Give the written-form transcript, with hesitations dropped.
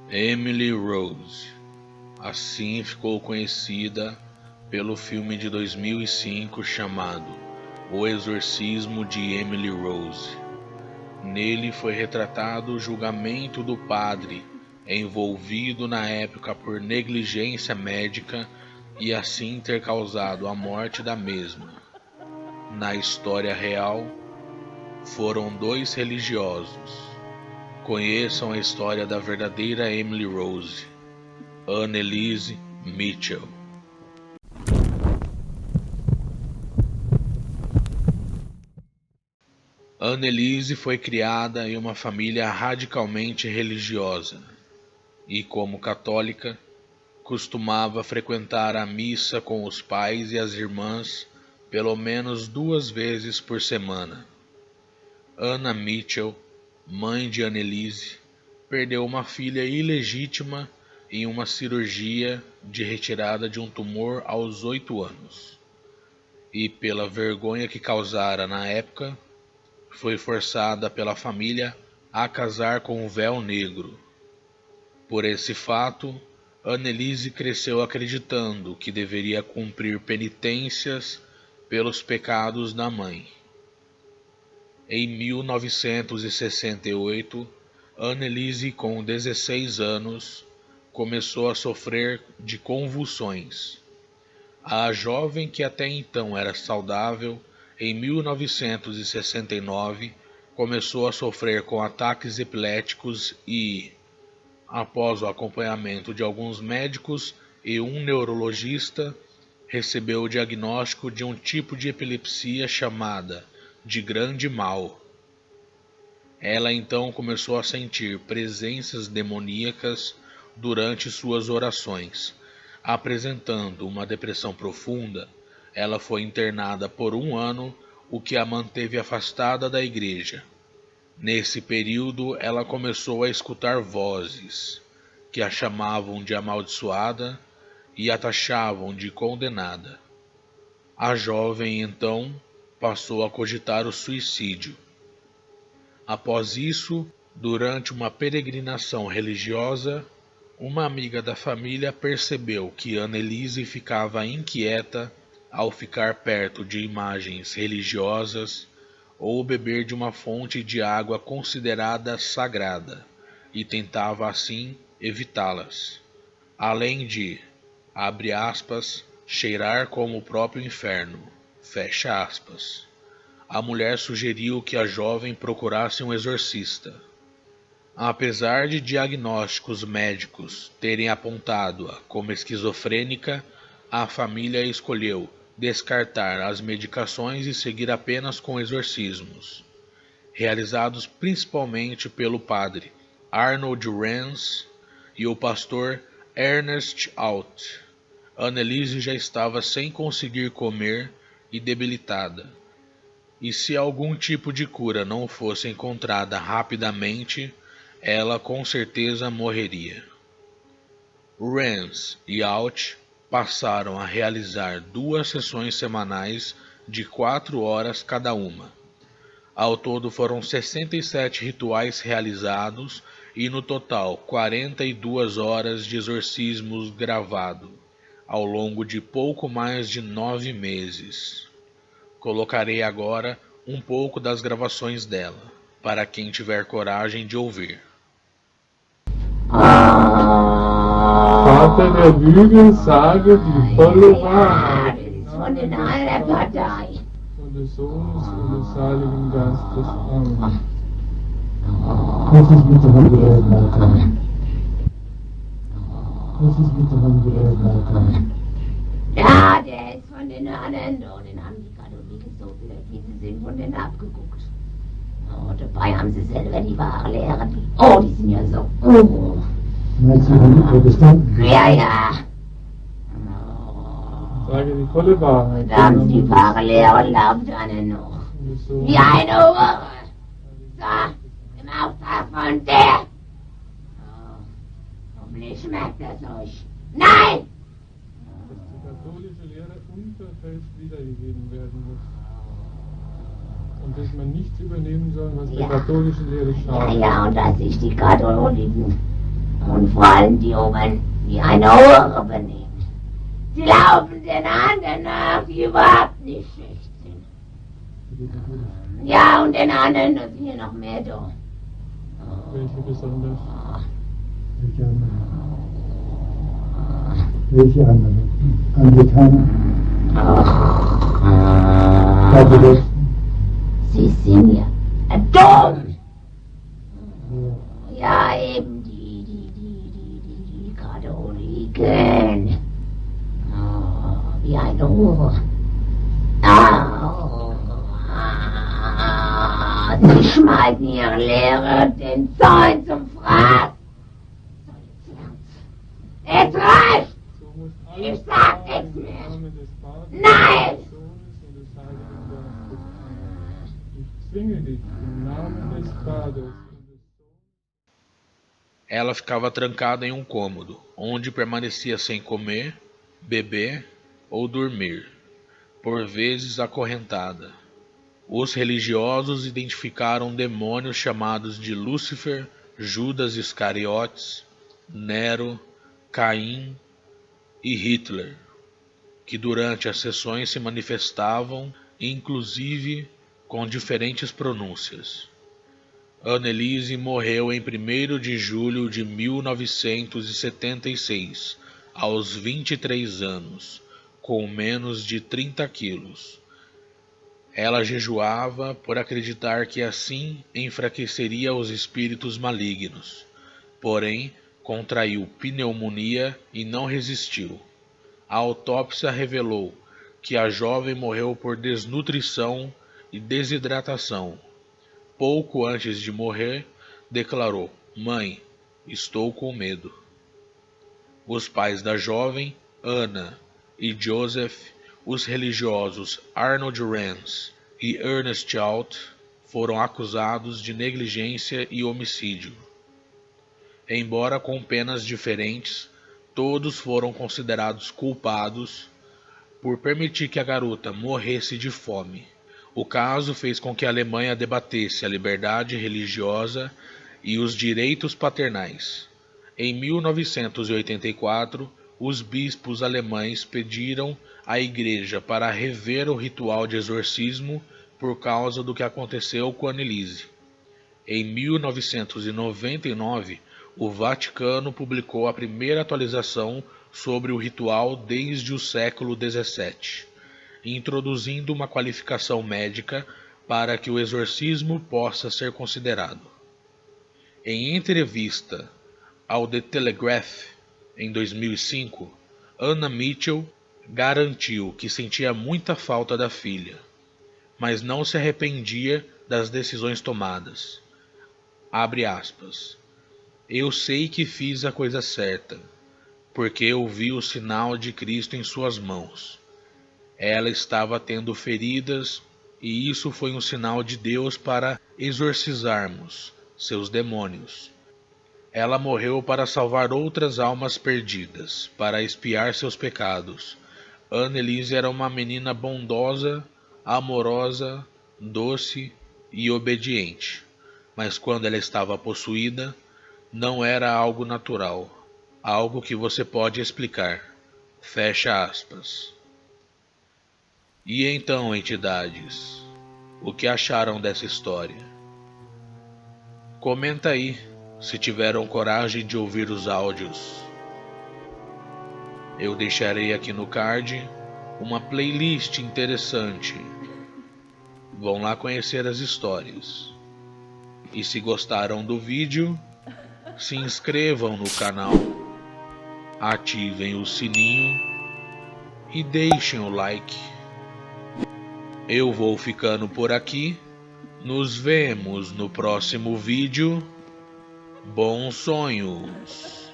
Emily Rose, assim ficou conhecida pelo filme de 2005 chamado O Exorcismo de Emily Rose. Nele foi retratado o julgamento do padre envolvido na época por negligência médica e assim ter causado a morte da mesma. Na história real, foram 2 religiosos. Conheçam a história da verdadeira Emily Rose, Anneliese Mitchell. Anneliese foi criada em uma família radicalmente religiosa e, como católica, costumava frequentar a missa com os pais e as irmãs pelo menos 2 vezes por semana. Anna Mitchell, mãe de Anneliese, perdeu uma filha ilegítima em uma cirurgia de retirada de um tumor aos 8 anos. E pela vergonha que causara na época, foi forçada pela família a casar com um véu negro. Por esse fato, Anneliese cresceu acreditando que deveria cumprir penitências pelos pecados da mãe. Em 1968, Anneliese, com 16 anos, começou a sofrer de convulsões. A jovem, que até então era saudável, em 1969 começou a sofrer com ataques epiléticos e, após o acompanhamento de alguns médicos e um neurologista, recebeu o diagnóstico de um tipo de epilepsia chamada de grande mal. Ela então começou a sentir presenças demoníacas durante suas orações. Apresentando uma depressão profunda, ela foi internada por 1 ano, o que a manteve afastada da igreja. Nesse período, ela começou a escutar vozes, que a chamavam de amaldiçoada e a taxavam de condenada. A jovem, então, passou a cogitar o suicídio. Após isso, durante uma peregrinação religiosa, uma amiga da família percebeu que Anneliese ficava inquieta ao ficar perto de imagens religiosas ou beber de uma fonte de água considerada sagrada e tentava assim evitá-las. Além de, abre aspas, cheirar como o próprio inferno, fecha aspas. A mulher sugeriu que a jovem procurasse um exorcista. Apesar de diagnósticos médicos terem apontado-a como esquizofrênica, a família escolheu descartar as medicações e seguir apenas com exorcismos, realizados principalmente pelo padre Arnold Rance e o pastor Ernest Alt. Anneliese já estava sem conseguir comer e debilitada, e se algum tipo de cura não fosse encontrada rapidamente, ela com certeza morreria. Rance e Alt passaram a realizar 2 sessões semanais de 4 horas cada uma. Ao todo foram 67 rituais realizados e no total 42 horas de exorcismos gravados, ao longo de pouco mais de 9 meses. Colocarei agora um pouco das gravações dela, para quem tiver coragem de ouvir. Vater der Lüge, sage die volle Wahrheit. Von den einer Partei. Und des Sohnes und des Heiligen Geistes. Amen. Jesus bitte haben wir Eltern. Jesus bitte haben wir Eltern. Ja, der ist von den anderen, oh, den haben die Katholiken so viele, die sind von denen abgeguckt. Oh, dabei haben sie selber die wahre Lehre. Oh, die sind ja so. Oh. Meinst du die Protestanten? Ja, ja. Sage die volle Wahrheit. Da haben sie die wahre Lehre und glaubt einen noch. Und des Sohnes Wie eine Uhr. So, im Auftrag von der. Oh, hoffentlich schmeckt das euch. Nein! dass die katholische Lehre unverfälscht wiedergegeben werden muss. Und dass man nichts übernehmen soll, was der katholischen Lehre Ja, schadet. ja, und dass sich die Katholiken Und vor allem die oben, die eine Hure benehmen. Sie laufen den anderen nach, die überhaupt nicht schlecht sind. Ja, und den anderen ist hier noch mehr da. Welche besonders? Welche anderen? Anglikaner? Katholisten? Sie sind ja dumm. Ja, eben die Katholiken. Oh, wie eine Hure. Sie schmeißen ihre Lehrer den Zorn zum Fraß. Es reicht! So muss Ich alles sag geschehen nichts im mehr. Namen des Vaters, Nein! des Sohnes und des Heiligen Geistes. Ich zwinge dich im Namen des Vaters und des Sohnes. Ela ficava trancada em um cômodo, onde permanecia sem comer, beber ou dormir, por vezes acorrentada. Os religiosos identificaram demônios chamados de Lúcifer, Judas Iscariotes, Nero, Caim e Hitler, que durante as sessões se manifestavam, inclusive com diferentes pronúncias. Anneliese morreu em 1º de julho de 1976, aos 23 anos, com menos de 30 quilos. Ela jejuava por acreditar que assim enfraqueceria os espíritos malignos. Porém, contraiu pneumonia e não resistiu. A autópsia revelou que a jovem morreu por desnutrição e desidratação. Pouco antes de morrer, declarou: "Mãe, estou com medo." Os pais da jovem, Anna e Joseph, os religiosos Arnold Rance e Ernest Alt, foram acusados de negligência e homicídio. Embora com penas diferentes, todos foram considerados culpados por permitir que a garota morresse de fome. O caso fez com que a Alemanha debatesse a liberdade religiosa e os direitos paternais. Em 1984, os bispos alemães pediram à igreja para rever o ritual de exorcismo por causa do que aconteceu com Anneliese. Em 1999, o Vaticano publicou a primeira atualização sobre o ritual desde o século XVII, introduzindo uma qualificação médica para que o exorcismo possa ser considerado. Em entrevista ao The Telegraph, em 2005, Anna Mitchell garantiu que sentia muita falta da filha, mas não se arrependia das decisões tomadas. Abre aspas. "Eu sei que fiz a coisa certa, porque eu vi o sinal de Cristo em suas mãos. Ela estava tendo feridas e isso foi um sinal de Deus para exorcizarmos seus demônios. Ela morreu para salvar outras almas perdidas, para expiar seus pecados. Anneliese era uma menina bondosa, amorosa, doce e obediente, mas quando ela estava possuída, não era algo natural, algo que você pode explicar." Fecha aspas. E então, entidades, o que acharam dessa história? Comenta aí, se tiveram coragem de ouvir os áudios. Eu deixarei aqui no card uma playlist interessante. Vão lá conhecer as histórias. E se gostaram do vídeo, se inscrevam no canal, ativem o sininho e deixem o like. Eu vou ficando por aqui. Nos vemos no próximo vídeo. Bons sonhos!